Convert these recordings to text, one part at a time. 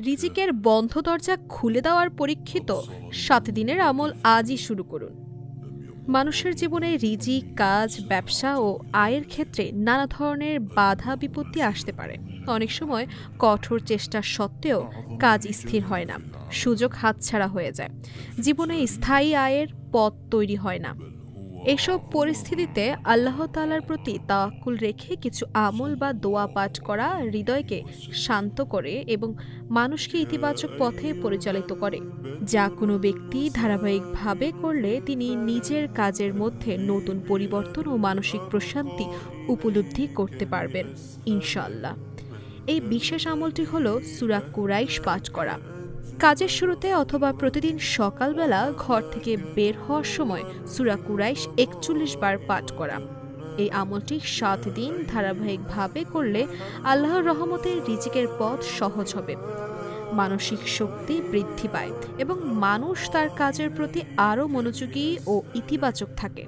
রিজিকের বন্ধ দরজা খুলে দেওয়ার পরীক্ষিত 7 দিনের আমল আজই শুরু করুন। মানুষের জীবনে রিজিক, কাজ, ব্যবসা ও আয়ের ক্ষেত্রে নানা ধরনের বাধা বিপত্তি আসতে পারে। অনেক সময় কঠোর চেষ্টা সত্ত্বেও কাজ স্থির হয় না, সুযোগ হাতছাড়া হয়ে যায়, জীবনে স্থায়ী আয়ের পথ তৈরি হয় না। এসব পরিস্থিতিতে আল্লাহ তাআলার প্রতি তাওয়াক্কুল রেখে কিছু আমল বা দোয়া পাঠ করা হৃদয়কে শান্ত করে এবং মানুষকে ইতিবাচক পথে পরিচালিত করে, যা কোনো ব্যক্তি ধারাবাহিকভাবে করলে তিনি নিজের কাজের মধ্যে নতুন পরিবর্তন ও মানসিক প্রশান্তি উপলব্ধি করতে পারবেন ইনশাআল্লাহ। এই বিশেষ আমলটি হলো সূরা কুরাইশ পাঠ করা। কাজের শুরুতে অথবা প্রতিদিন সকালবেলা ঘর থেকে বের হওয়ার সময় সূরা কুরাইশ 41 বার পাঠ করা। এই আমলটি 7 দিন ধারাবাহিকভাবে করলে আল্লাহর রহমতে রিজিকের পথ সহজ হবে, মানসিক শক্তি বৃদ্ধি পায় এবং মানুষ তার কাজের প্রতি আরও মনোযোগী ও ইতিবাচক থাকে।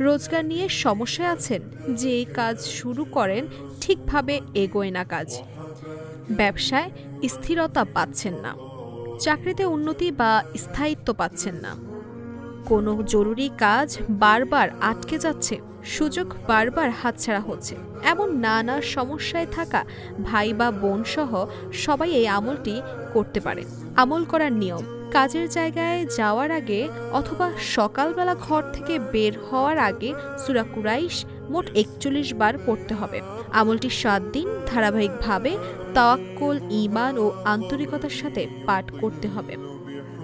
রোজগার নিয়ে সমস্যায় আছেন, যে কাজ শুরু করেন ঠিকভাবে এগোয় না, কাজ ব্যবসায় স্থিরতা পাচ্ছেন না, চাকরিতে উন্নতি বা স্থায়িত্ব পাচ্ছেন না, কোনো জরুরি কাজ বারবার আটকে যাচ্ছে, সুযোগ বারবার হাতছাড়া হচ্ছে, এমন নানা সমস্যায় থাকা ভাই বা বোন সহ সবাই এই আমলটি করতে পারে। আমল করার নিয়ম: কাজের জায়গায় যাওয়ার আগে অথবা সকালবেলা ঘর থেকে বের হওয়ার আগে সূরা কুরাইশ মোট 41 বার পড়তে হবে। আমলটি 7 দিন ধারাবাহিকভাবে তাওয়াক্কুল, ঈমান ও আন্তরিকতার সাথে পাঠ করতে হবে।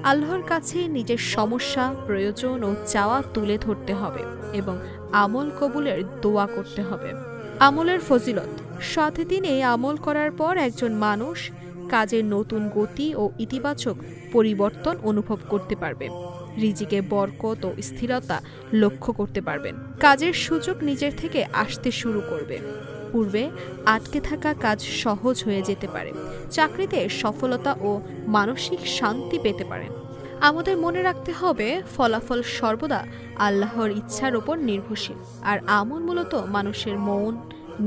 আল্লাহর কাছে নিজের সমস্যা, প্রয়োজন ও চাওয়া তুলে ধরতে হবে এবং আমল কবুলের দোয়া করতে হবে। আমলের ফজিলত: 7 দিন এই আমল করার পর একজন মানুষ কাজের নতুন গতি ও ইতিবাচক পরিবর্তন অনুভব করতে পারবে, রিজিকে বরকত ও স্থিরতা লক্ষ্য করতে পারবেন, কাজের সুযোগ নিজের থেকে আসতে শুরু করবে, পূর্বে আটকে থাকা কাজ সহজ হয়ে যেতে পারে, চাকরিতে সফলতা ও মানসিক শান্তি পেতে পারেন। আমাদের মনে রাখতে হবে, ফলাফল সর্বদা আল্লাহর ইচ্ছার উপর নির্ভরশীল, আর আমল মূলত মানুষের মন,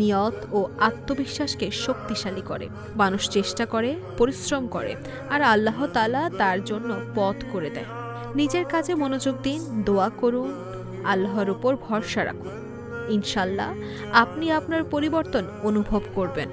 নিয়ত ও আত্মবিশ্বাসকে শক্তিশালী করে। মানুষ চেষ্টা করে, পরিশ্রম করে, আর আল্লাহ তাআলা তার জন্য পথ করে দেয়। নিজের কাজে মনোযোগ দিন, দোয়া করুন, আল্লাহর উপর ভরসা রাখুন। ইনশাআল্লাহ আপনি আপনার পরিবর্তন অনুভব করবেন।